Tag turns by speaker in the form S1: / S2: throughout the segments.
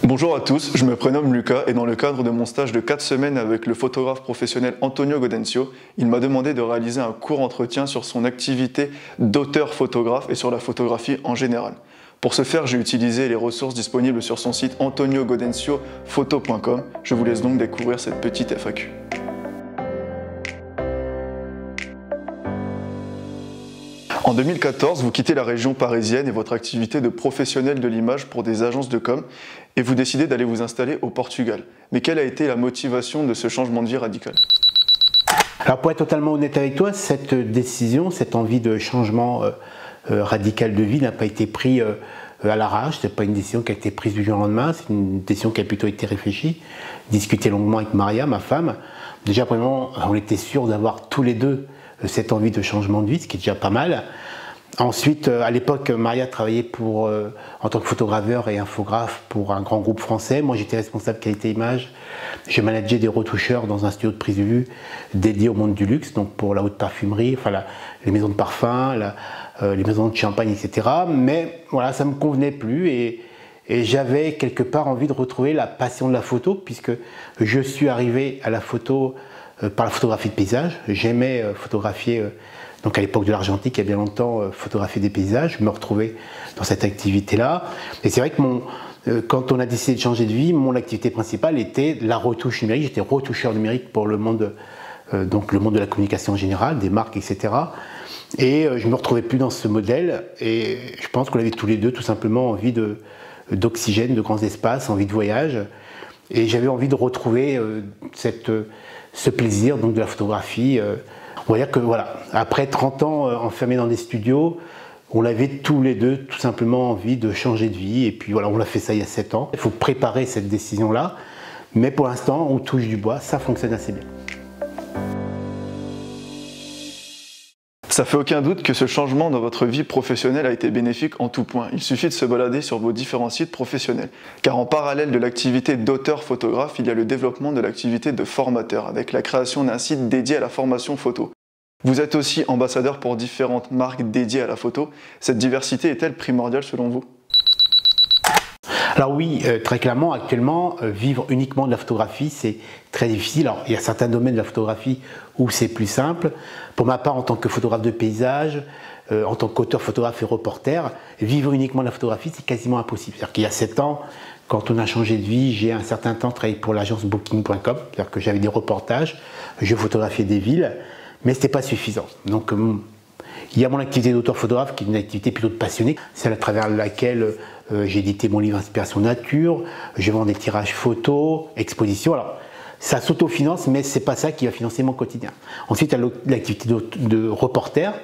S1: Bonjour à tous, je me prénomme Lucas et dans le cadre de mon stage de 4 semaines avec le photographe professionnel Antonio Gaudencio, il m'a demandé de réaliser un court entretien sur son activité d'auteur photographe et sur la photographie en général. Pour ce faire, j'ai utilisé les ressources disponibles sur son site antoniogaudenciophoto.com. Je vous laisse donc découvrir cette petite FAQ. En 2014, vous quittez la région parisienne et votre activité de professionnel de l'image pour des agences de com et vous décidez d'aller vous installer au Portugal. Mais quelle a été la motivation de ce changement de vie radical?
S2: Alors pour être totalement honnête avec toi, cette décision, cette envie de changement radical de vie n'a pas été prise à l'arrache. Ce n'est pas une décision qui a été prise du jour au lendemain, c'est une décision qui a plutôt été réfléchie, discutée longuement avec Maria, ma femme. Déjà, premièrement, on était sûrs d'avoir tous les deux cette envie de changement de vie, ce qui est déjà pas mal. Ensuite, à l'époque, Maria travaillait en tant que photograveur et infographe pour un grand groupe français. Moi, j'étais responsable qualité image. Je manageais des retoucheurs dans un studio de prise de vue dédié au monde du luxe, donc pour la haute parfumerie, enfin les maisons de parfum, les maisons de champagne, etc. Mais voilà, ça ne me convenait plus et j'avais quelque part envie de retrouver la passion de la photo, puisque je suis arrivé à la photo par la photographie de paysage. J'aimais photographier, donc à l'époque de l'argentique, il y a bien longtemps, photographier des paysages. Je me retrouvais dans cette activité-là. Et c'est vrai que quand on a décidé de changer de vie, mon activité principale était la retouche numérique. J'étais retoucheur numérique pour le monde, donc le monde de la communication en général, des marques, etc. Et je ne me retrouvais plus dans ce modèle. Et je pense qu'on avait tous les deux tout simplement envie d'oxygène, de grands espaces, envie de voyage. Et j'avais envie de retrouver ce plaisir donc de la photographie. On va dire que voilà, après 30 ans enfermés dans des studios, on avait tous les deux tout simplement envie de changer de vie. Et puis voilà, on a fait ça il y a 7 ans. Il faut préparer cette décision-là. Mais pour l'instant, on touche du bois, ça fonctionne assez bien.
S1: Ça fait aucun doute que ce changement dans votre vie professionnelle a été bénéfique en tout point. Il suffit de se balader sur vos différents sites professionnels. Car en parallèle de l'activité d'auteur photographe, il y a le développement de l'activité de formateur, avec la création d'un site dédié à la formation photo. Vous êtes aussi ambassadeur pour différentes marques dédiées à la photo. Cette diversité est-elle primordiale selon vous ?
S2: Alors oui, très clairement, actuellement, vivre uniquement de la photographie, c'est très difficile. Alors, il y a certains domaines de la photographie où c'est plus simple. Pour ma part, en tant que photographe de paysage, en tant qu'auteur, photographe et reporter, vivre uniquement de la photographie, c'est quasiment impossible. C'est-à-dire qu'il y a 7 ans, quand on a changé de vie, j'ai un certain temps travaillé pour l'agence Booking.com, c'est-à-dire que j'avais des reportages, je photographiais des villes, mais ce n'était pas suffisant. Donc, il y a mon activité d'auteur photographe qui est une activité plutôt de passionné, celle à travers laquelle j'ai édité mon livre Inspiration Nature, je vends des tirages photos, expositions. Alors, ça s'autofinance, mais ce n'est pas ça qui va financer mon quotidien. Ensuite, il y a l'activité de reporter.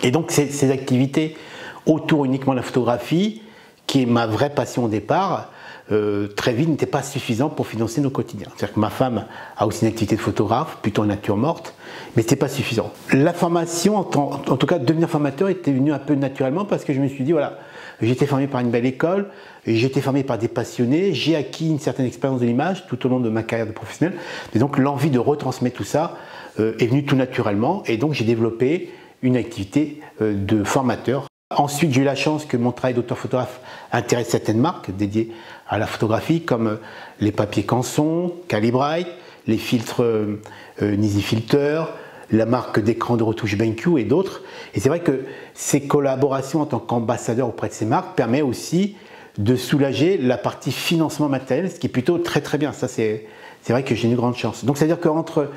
S2: Et donc, ces activités autour uniquement de la photographie, qui est ma vraie passion au départ, très vite n'était pas suffisant pour financer nos quotidiens. C'est-à-dire que ma femme a aussi une activité de photographe, plutôt en nature morte, mais ce n'était pas suffisant. La formation, en tout cas devenir formateur, était venu un peu naturellement parce que je me suis dit, voilà, j'étais formé par une belle école, j'ai été formé par des passionnés, j'ai acquis une certaine expérience de l'image tout au long de ma carrière de professionnel, et donc l'envie de retransmettre tout ça est venue tout naturellement, et donc j'ai développé une activité de formateur. Ensuite, j'ai eu la chance que mon travail d'auteur photographe intéresse certaines marques dédiées à la photographie, comme les papiers Canson, Calibrite, les filtres Nisi Filter, la marque d'écran de retouche BenQ et d'autres. Et c'est vrai que ces collaborations en tant qu'ambassadeur auprès de ces marques permettent aussi de soulager la partie financement matériel, ce qui est plutôt très très bien. Ça, c'est vrai que j'ai une grande chance. Donc, c'est-à-dire qu'entre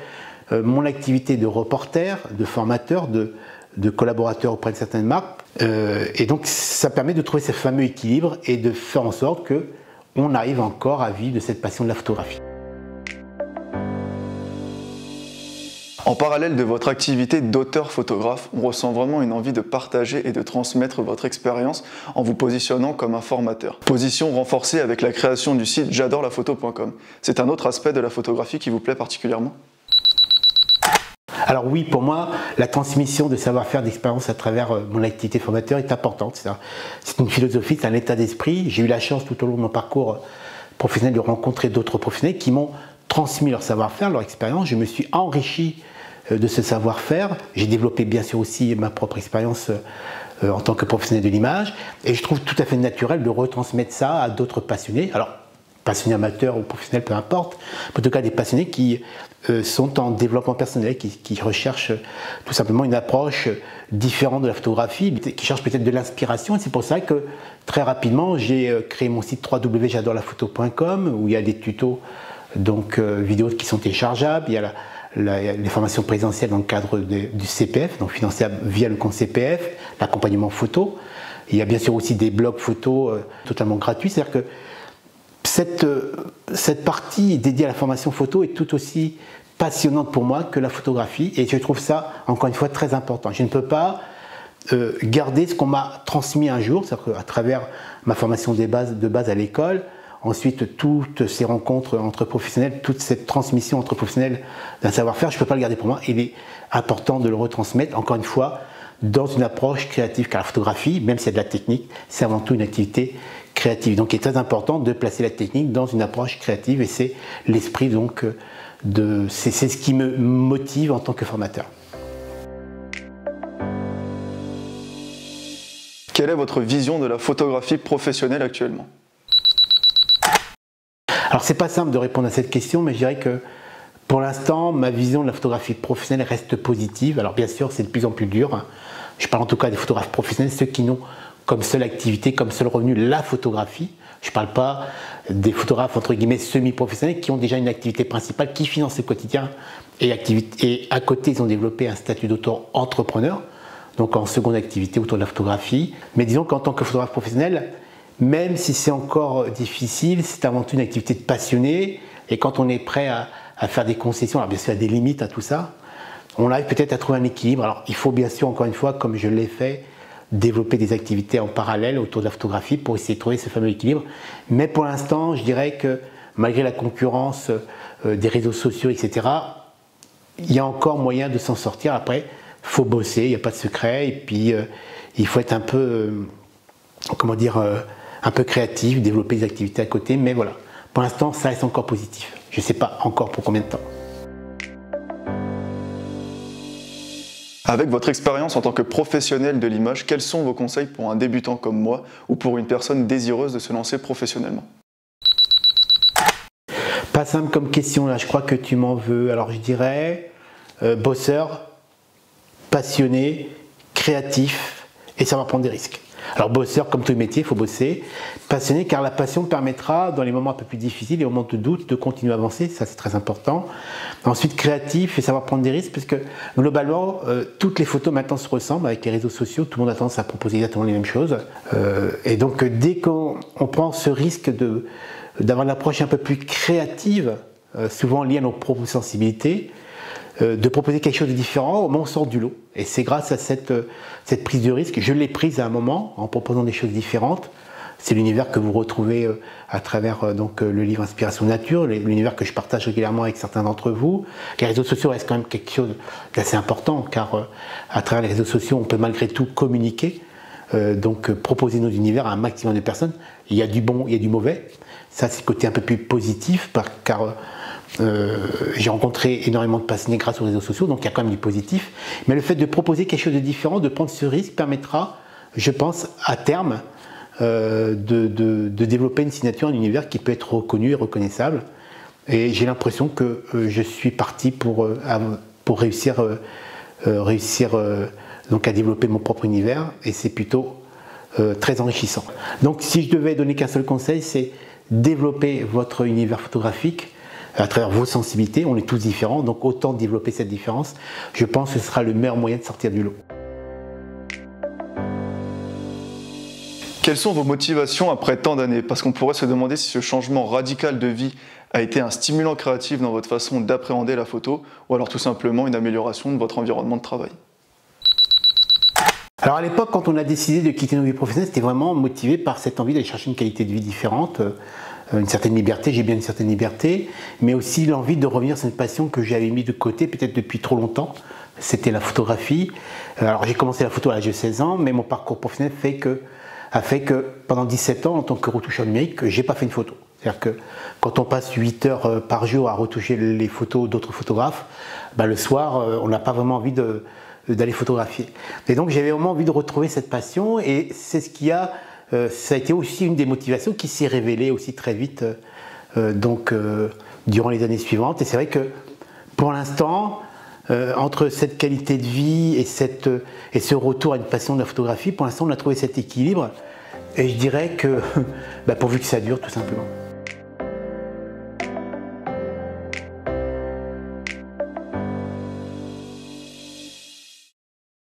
S2: mon activité de reporter, de formateur, de collaborateurs auprès de certaines marques. Et donc ça permet de trouver ce fameux équilibre et de faire en sorte qu'on arrive encore à vivre de cette passion de la photographie.
S1: En parallèle de votre activité d'auteur photographe, on ressent vraiment une envie de partager et de transmettre votre expérience en vous positionnant comme un formateur. Position renforcée avec la création du site j'adorelaphoto.com. C'est un autre aspect de la photographie qui vous plaît particulièrement ?
S2: Alors oui, pour moi, la transmission de savoir-faire, d'expérience à travers mon activité formateur est importante. C'est une philosophie, c'est un état d'esprit. J'ai eu la chance tout au long de mon parcours professionnel de rencontrer d'autres professionnels qui m'ont transmis leur savoir-faire, leur expérience. Je me suis enrichi de ce savoir-faire. J'ai développé bien sûr aussi ma propre expérience en tant que professionnel de l'image. Et je trouve tout à fait naturel de retransmettre ça à d'autres passionnés. Alors, passionnés amateurs ou professionnels, peu importe, en tout cas des passionnés qui sont en développement personnel, qui recherchent tout simplement une approche différente de la photographie, qui cherchent peut-être de l'inspiration. Et c'est pour ça que très rapidement, j'ai créé mon site www.j'adorelaphoto.com où il y a des tutos vidéos qui sont téléchargeables. Il y a les formations présentielles dans le cadre du CPF, donc finançables via le compte CPF, l'accompagnement photo. Il y a bien sûr aussi des blogs photos totalement gratuits. C'est-à-dire que cette partie dédiée à la formation photo est tout aussi passionnante pour moi que la photographie, et je trouve ça encore une fois très important. Je ne peux pas garder ce qu'on m'a transmis un jour, c'est-à-dire qu'à travers ma formation de base à l'école, ensuite toutes ces rencontres entre professionnels, toute cette transmission entre professionnels d'un savoir-faire, je ne peux pas le garder pour moi. Il est important de le retransmettre, encore une fois, dans une approche créative, car la photographie, même s'il y a de la technique, c'est avant tout une activité créative. Donc il est très important de placer la technique dans une approche créative, et c'est l'esprit c'est ce qui me motive en tant que formateur.
S1: Quelle est votre vision de la photographie professionnelle actuellement?
S2: Alors c'est pas simple de répondre à cette question, mais je dirais que pour l'instant, ma vision de la photographie professionnelle reste positive. Alors bien sûr, c'est de plus en plus dur. Je parle en tout cas des photographes professionnels, ceux qui n'ont comme seule activité, comme seul revenu la photographie. Je ne parle pas des photographes entre guillemets semi-professionnels qui ont déjà une activité principale, qui financent le quotidien et à côté ils ont développé un statut d'auto-entrepreneur, donc en seconde activité autour de la photographie. Mais disons qu'en tant que photographe professionnel, même si c'est encore difficile, c'est avant tout une activité de passionné, et quand on est prêt à faire des concessions, alors bien sûr il y a des limites à tout ça, on arrive peut-être à trouver un équilibre. Alors il faut bien sûr, encore une fois, comme je l'ai fait, développer des activités en parallèle autour de la photographie pour essayer de trouver ce fameux équilibre. Mais pour l'instant, je dirais que malgré la concurrence des réseaux sociaux, etc., il y a encore moyen de s'en sortir. Après, il faut bosser, il n'y a pas de secret, et puis il faut être un peu, un peu créatif, développer des activités à côté, mais voilà. Pour l'instant, ça reste encore positif. Je ne sais pas encore pour combien de temps.
S1: Avec votre expérience en tant que professionnel de l'image, quels sont vos conseils pour un débutant comme moi ou pour une personne désireuse de se lancer professionnellement?
S2: Pas simple comme question, là, je crois que tu m'en veux. Alors je dirais bosseur, passionné, créatif et savoir prendre des risques. Alors bosseur, comme tout métier, il faut bosser. Passionné, car la passion permettra, dans les moments un peu plus difficiles, les moments de doute, de continuer à avancer, ça c'est très important. Ensuite, créatif et savoir prendre des risques, parce que globalement, toutes les photos maintenant se ressemblent avec les réseaux sociaux, tout le monde a tendance à proposer exactement les mêmes choses. Et donc dès qu'on prend ce risque d'avoir une approche un peu plus créative, souvent liée à nos propres sensibilités, de proposer quelque chose de différent, au moins on sort du lot. Et c'est grâce à cette prise de risque, je l'ai prise à un moment en proposant des choses différentes. C'est l'univers que vous retrouvez à travers le livre Inspiration Nature, l'univers que je partage régulièrement avec certains d'entre vous. Les réseaux sociaux restent quand même quelque chose d'assez important, car à travers les réseaux sociaux, on peut malgré tout communiquer, proposer nos univers à un maximum de personnes. Il y a du bon, il y a du mauvais. Ça, c'est le côté un peu plus positif, car j'ai rencontré énormément de passionnés grâce aux réseaux sociaux, donc il y a quand même du positif. Mais le fait de proposer quelque chose de différent, de prendre ce risque, permettra, je pense, à terme, de développer une signature, un univers qui peut être reconnu et reconnaissable. Et j'ai l'impression que je suis parti pour réussir à développer mon propre univers, et c'est plutôt très enrichissant. Donc si je devais donner qu'un seul conseil, c'est développer votre univers photographique à travers vos sensibilités. On est tous différents, donc autant développer cette différence. Je pense que ce sera le meilleur moyen de sortir du lot.
S1: Quelles sont vos motivations après tant d'années? Parce qu'on pourrait se demander si ce changement radical de vie a été un stimulant créatif dans votre façon d'appréhender la photo, ou alors tout simplement une amélioration de votre environnement de travail.
S2: Alors à l'époque, quand on a décidé de quitter nos vies professionnelles, c'était vraiment motivé par cette envie d'aller chercher une qualité de vie différente, une certaine liberté. J'ai bien une certaine liberté, mais aussi l'envie de revenir sur une passion que j'avais mis de côté peut-être depuis trop longtemps. C'était la photographie. Alors j'ai commencé la photo à l'âge de 16 ans, mais mon parcours professionnel a fait que pendant 17 ans, en tant que retoucheur numérique, j'ai pas fait une photo. C'est-à-dire que quand on passe 8 heures par jour à retoucher les photos d'autres photographes, le soir, on n'a pas vraiment envie d'aller photographier. Et donc j'avais vraiment envie de retrouver cette passion, et c'est ça a été aussi une des motivations qui s'est révélée aussi très vite durant les années suivantes. Et c'est vrai que pour l'instant, entre cette qualité de vie et ce retour à une passion de la photographie, pour l'instant on a trouvé cet équilibre. Et je dirais que pourvu que ça dure tout simplement.